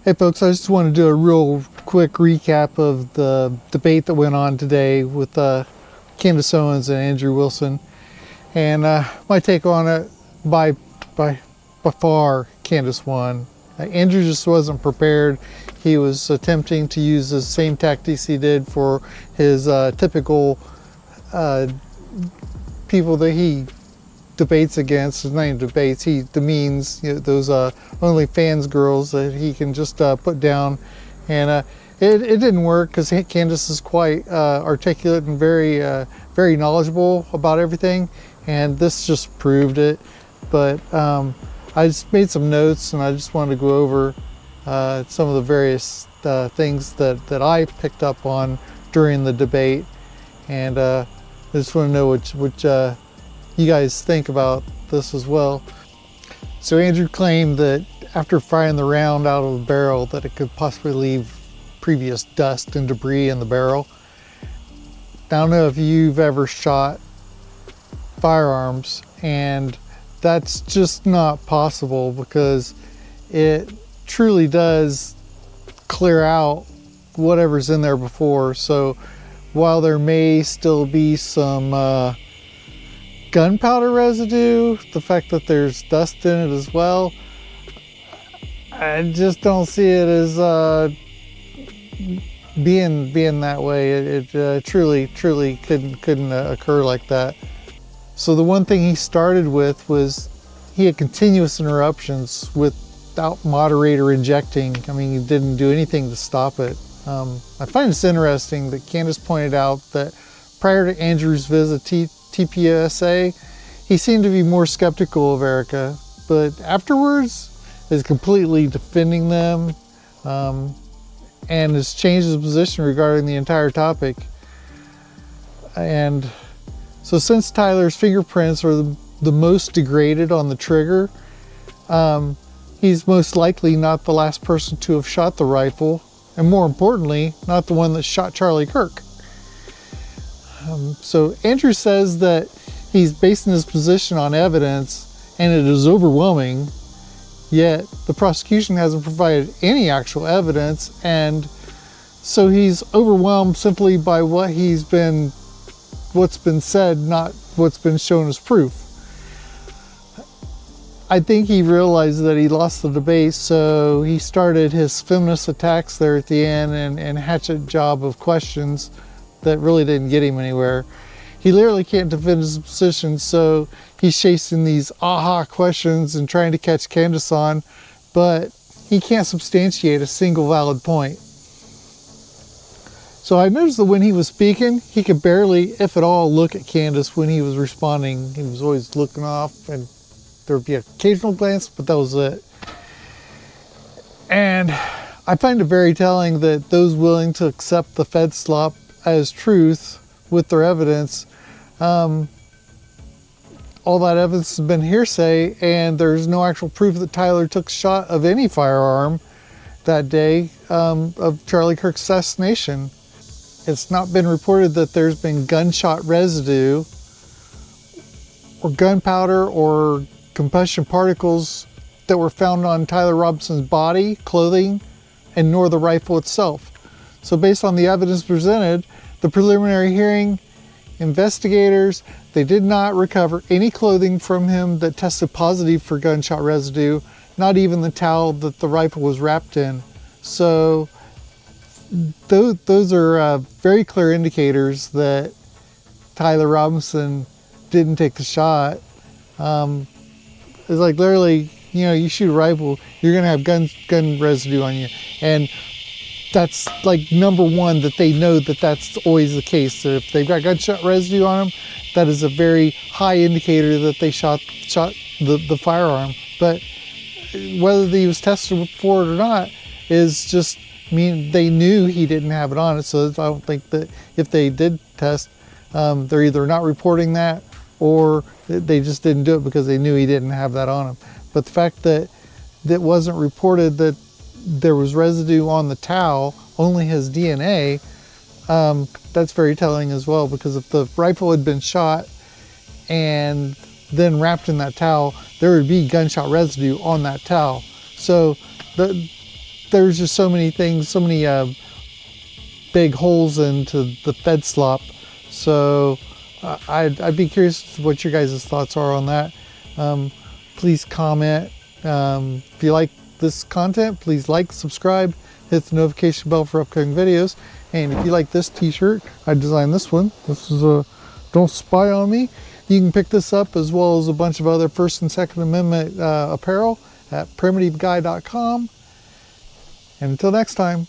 Hey folks, I just want to do a real quick recap of the debate that went on today with Candace Owens and Andrew Wilson. And my take on it, by far, Candace won. Andrew just wasn't prepared. He was attempting to use the same tactics he did for his typical people that he debates against. Not even debates, he demeans, you know, those OnlyFans girls that he can just put down. And it didn't work because Candace is quite articulate and very knowledgeable about everything, and this just proved it. But I just made some notes, and I just wanted to go over some of the various things that I picked up on during the debate, and I just want to know what you guys think about this as well. So Andrew claimed that after firing the round out of the barrel that it could possibly leave previous dust and debris in the barrel. I don't know if you've ever shot firearms, and that's just not possible because it truly does clear out whatever's in there before. So while there may still be some gunpowder residue, the fact that there's dust in it as well, I just don't see it as being that way. It truly couldn't occur like that. So the one thing he started with was he had continuous interruptions without moderator injecting. I mean, he didn't do anything to stop it. I find this interesting that Candace pointed out that prior to Andrew's visit to TPSA, he seemed to be more skeptical of Erica, but afterwards is completely defending them, and has changed his position regarding the entire topic. And so since Tyler's fingerprints are the most degraded on the trigger, he's most likely not the last person to have shot the rifle, and more importantly, not the one that shot Charlie Kirk. So Andrew says that he's basing his position on evidence, and it is overwhelming, yet the prosecution hasn't provided any actual evidence, and so he's overwhelmed simply by what's been said, not what's been shown as proof. I think he realized that he lost the debate, so he started his feminist attacks there at the end and hatchet job of questions that really didn't get him anywhere. He literally can't defend his position, so he's chasing these aha questions and trying to catch Candace on, but he can't substantiate a single valid point. So I noticed that when he was speaking, he could barely, if at all, look at Candace when he was responding. He was always looking off, and there would be an occasional glance, but that was it. And I find it very telling that those willing to accept the FedSlop as truth with their evidence, all that evidence has been hearsay, and there's no actual proof that Tyler took a shot of any firearm that day of Charlie Kirk's assassination. It's not been reported that there's been gunshot residue or gunpowder or combustion particles that were found on Tyler Robinson's body, clothing, and nor the rifle itself. So based on the evidence presented, the preliminary hearing, investigators, they did not recover any clothing from him that tested positive for gunshot residue, not even the towel that the rifle was wrapped in. So those are very clear indicators that Tyler Robinson didn't take the shot. It's like literally, you know, you shoot a rifle, you're gonna have gun residue on you, and that's like number one, that they know that that's always the case. That if they've got gunshot residue on them, that is a very high indicator that they shot the firearm. But whether he was tested for it or not is just, I mean, they knew he didn't have it on it. So I don't think that if they did test, they're either not reporting that or they just didn't do it because they knew he didn't have that on him. But the fact that it wasn't reported that there was residue on the towel, only his DNA, that's very telling as well, because if the rifle had been shot and then wrapped in that towel, there would be gunshot residue on that towel. So there's just so many things, so many big holes into the FedSlop. So I'd be curious what your guys' thoughts are on that. Please comment. If you like this content, please like, subscribe, hit the notification bell for upcoming videos. And if you like this t-shirt, I designed this one. This is a Don't Spy on Me. You can pick this up as well as a bunch of other First and Second Amendment apparel at primitiveguy.com. And until next time.